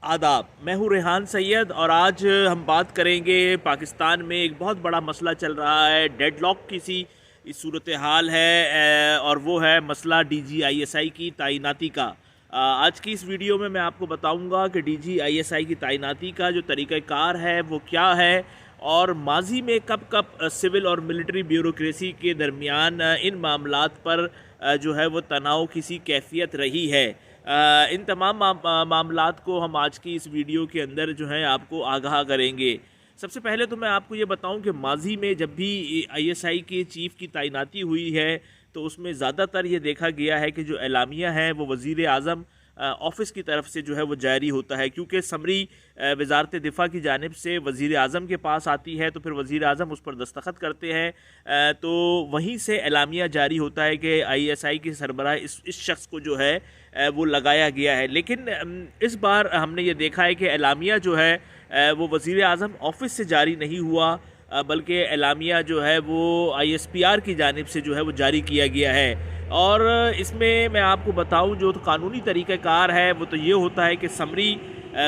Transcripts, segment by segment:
आदाब, मैं हूँ रेहान सैयद और आज हम बात करेंगे पाकिस्तान में एक बहुत बड़ा मसला चल रहा है, डेडलॉक की सी इस सूरत हाल है और वो है मसला DGISI की तैनाती का। आज की इस वीडियो में मैं आपको बताऊंगा कि DGISI की तैनाती का जो तरीक़ाकार है वो क्या है और माजी में कब कब सिविल और मिलिट्री ब्यूरोक्रेसी के दरमियान इन मामलात पर जो है वो तनाव की सी कैफियत रही है। इन तमाम मामलात को हम आज की इस वीडियो के अंदर जो है आपको आगाह करेंगे। सबसे पहले तो मैं आपको ये बताऊं कि माजी में जब भी ISI के चीफ़ की तैनाती हुई है तो उसमें ज़्यादातर ये देखा गया है कि जो एलामिया है वो वज़ीर आज़म ऑफ़िस की तरफ से जो है वो जारी होता है, क्योंकि समरी वज़ारत दिफ़ा की जानिब से वज़ीर आज़म के पास आती है तो फिर वज़ीर आज़म उस पर दस्तखत करते हैं, तो वहीं से एलामिया जारी होता है कि ISI की सरबराह इस शख्स को जो है वो लगाया गया है। लेकिन इस बार हमने ये देखा है कि एलामिया जो है वो वज़ीर आज़म ऑफ़िस से जारी नहीं हुआ, बल्कि एलामिया जो है वो ISPR की जानिब से जो है वो जारी किया गया है। और इसमें मैं आपको बताऊं जो तो कानूनी तरीक़ाकार है वो तो ये होता है कि समरी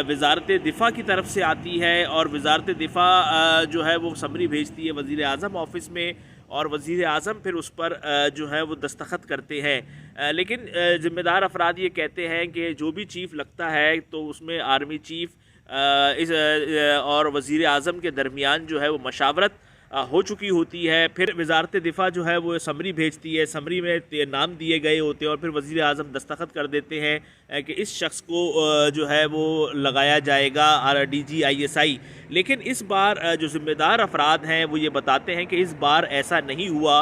वज़ारत दिफ़ा की तरफ से आती है और वज़ारत दिफ़ा जो है वो समरी भेजती है वज़ीर आज़म ऑफ़िस में और वज़ीर आज़म फिर उस पर जो है वो दस्तखत करते हैं। लेकिन ज़िम्मेदार अफराद ये कहते हैं कि जो भी चीफ़ लगता है तो उसमें आर्मी चीफ़ इस और वज़ीर आज़म के दरमियान जो है वो मशावरत हो चुकी होती है। फिर वज़ारत दिफ़ा जो है वो समरी भेजती है, समरी में नाम दिए गए होते हैं और फिर वज़ीर आज़म दस्तखत कर देते हैं कि इस शख्स को जो है वो लगाया जाएगा DGISI। लेकिन इस बार जो ज़िम्मेदार अफराद हैं वो ये बताते हैं कि इस बार ऐसा नहीं हुआ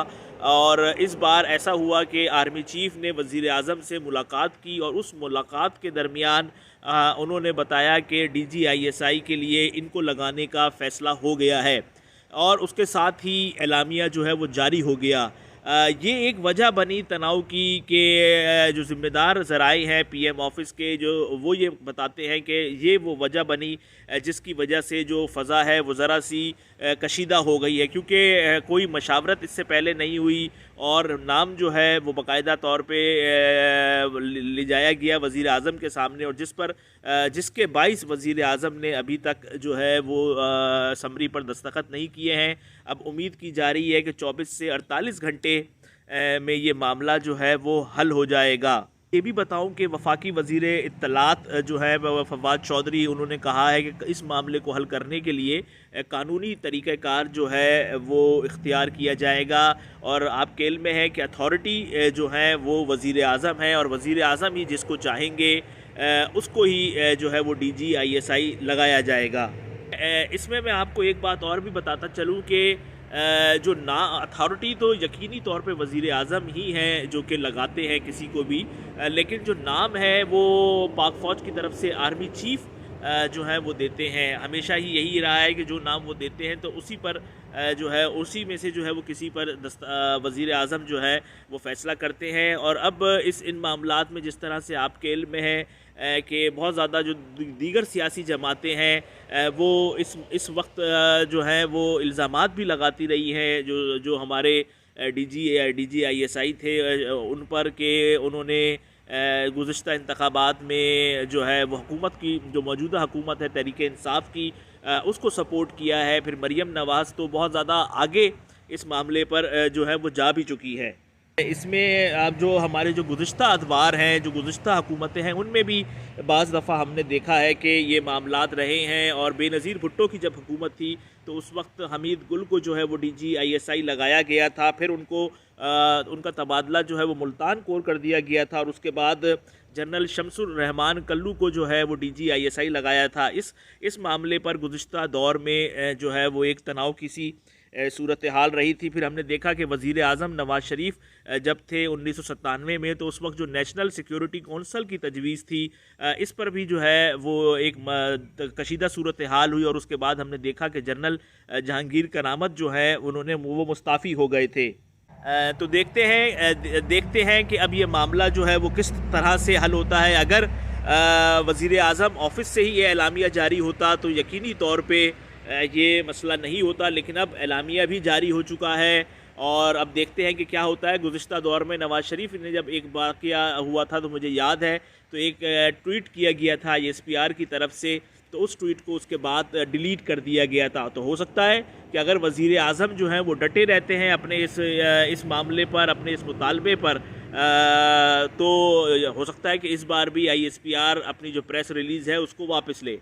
और इस बार ऐसा हुआ कि आर्मी चीफ़ ने वज़ीर आज़म से मुलाकात की और उस मुलाकात के दरमियान उन्होंने बताया कि DGISI के लिए इनको लगाने का फ़ैसला हो गया है और उसके साथ ही एलामिया जो है वो जारी हो गया। ये एक वजह बनी तनाव की कि जो ज़िम्मेदार ज़राए हैं PM ऑफ़िस के जो वो ये बताते हैं कि ये वो वजह बनी जिसकी वजह से जो फ़ज़ा है वो ज़रा सी कशीदा हो गई है, क्योंकि कोई मशावरत इससे पहले नहीं हुई और नाम जो है वो बाकायदा तौर पे ले जाया गया वज़ीर आज़म के सामने और जिसके बाइस वज़ीर आज़म ने अभी तक जो है वो समरी पर दस्तखत नहीं किए हैं। अब उम्मीद की जा रही है कि 24 से 48 घंटे में ये मामला जो है वो हल हो जाएगा। ये भी बताऊं कि वफाकी वज़ीर इत्तलात जो है फवाद चौधरी, उन्होंने कहा है कि इस मामले को हल करने के लिए कानूनी तरीक़ाकार जो है वो इख्तियार किया जाएगा और आपके इल्म में है कि अथॉरिटी जो है वो वज़ीर आज़म है और वज़ीर आज़म ही जिसको चाहेंगे उसको ही जो है वो DGISI लगाया जाएगा। इसमें मैं आपको एक बात और भी बताता चलूँ कि जो ना अथॉरिटी तो यकीनी तौर पे वज़ीर आज़म ही हैं जो कि लगाते हैं किसी को भी, लेकिन जो नाम है वो पाक फ़ौज की तरफ से आर्मी चीफ़ जो है वो देते हैं। हमेशा ही यही रहा है कि जो नाम वो देते हैं तो उसी पर जो है उसी में से जो है वो किसी पर वज़ीर आज़म जो है वो फ़ैसला करते हैं। और अब इन मामलात में जिस तरह से आपके इल्म में है कि बहुत ज़्यादा जो दीगर सियासी जमातें हैं वो इस वक्त जो है वो इल्ज़ामात भी लगाती रही हैं जो हमारे DGISI थे उन पर कि उन्होंने गुज़िश्ता इंतखाबात में जो है वो हुकूमत की जो मौजूदा हुकूमत है तहरीक इंसाफ की उसको सपोर्ट किया है। फिर मरियम नवाज़ तो बहुत ज़्यादा आगे इस मामले पर जो है वो जा भी चुकी है। इसमें अब जो हमारे जो गुज़िश्ता अदवार हैं, जो गुज़िश्ता हुकूमतें हैं, उनमें भी बाज़ दफ़ा हमने देखा है कि ये मामलात रहे हैं। और बेनज़ीर भुट्टो की जब हुकूमत थी तो उस वक्त हमीद गुल को जो है वो DGISI लगाया गया था, फिर उनका तबादला जो है वो मुल्तान कोर कर दिया गया था और उसके बाद जनरल शमसुर रहमान कल्लू को जो है वो DGISI लगाया था। इस मामले पर गुज़िश्ता दौर में जो है वो एक तनाव की सी सूरत हाल रही थी। फिर हमने देखा कि वज़ीर आज़म नवाज़ शरीफ जब थे 1997 में तो उस वक्त जो नेशनल सिक्योरिटी कौंसल की तजवीज़ थी इस पर भी जो है वो एक कशीदा सूरत हाल हुई और उसके बाद हमने देखा कि जनरल जहांगीर करामत जो है उन्होंने वो मुस्ताफ़ी हो गए थे। तो देखते हैं कि अब ये मामला जो है वो किस तरह से हल होता है। अगर वज़ीर आज़म ऑफ़िस से ही ये एलामिया जारी होता तो यकीनी तौर पे ये मसला नहीं होता, लेकिन अब एलामिया भी जारी हो चुका है اور اب دیکھتے ہیں کہ کیا ہوتا ہے۔ گزشتہ دور میں نواز شریف نے جب ایک واقعہ ہوا تھا تو مجھے یاد ہے، تو ایک ٹویٹ کیا گیا تھا ایس پی آر کی طرف سے، تو اس ٹویٹ کو اس کے بعد ڈیلیٹ کر دیا گیا تھا۔ تو ہو سکتا ہے کہ اگر وزیر اعظم جو ہیں وہ ڈٹے رہتے ہیں اپنے اس معاملے پر، اپنے اس مطالبے پر، تو ہو سکتا ہے کہ اس بار بھی آئی ایس پی آر اپنی جو پریس ریلیز ہے اس کو واپس لے۔